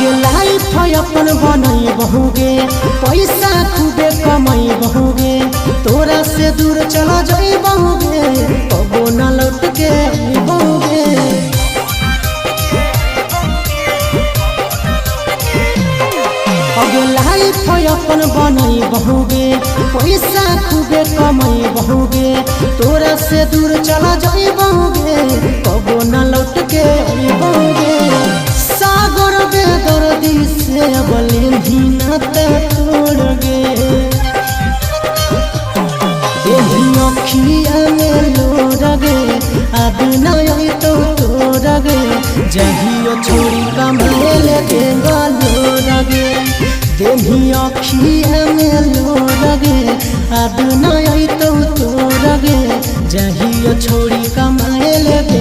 आगे लाइफ अपन बनई बहुगे, पैसा खूबे कमाई बहुगे, तोरा से दूर चला जाई बहुगे, कबो न लौट के बहुगे। आगे लाइफ अपन बनई बहुगे, पैसा खूबे कमाई बहुगे, तोरा से दूर चला जाई बहुगे, कबो न लौट के बहुगे। सागर बेदर्दी से बोले भी नाता तोड़ गे, अखिया में लोर गे, अब नई तो तोड़ गे, जहियो छोड़ी कमाए लगे लोर गे, देही अखिया में लोर गे, अब नई तो तोड़ गे, जहियो छोड़ी कमाए लगे।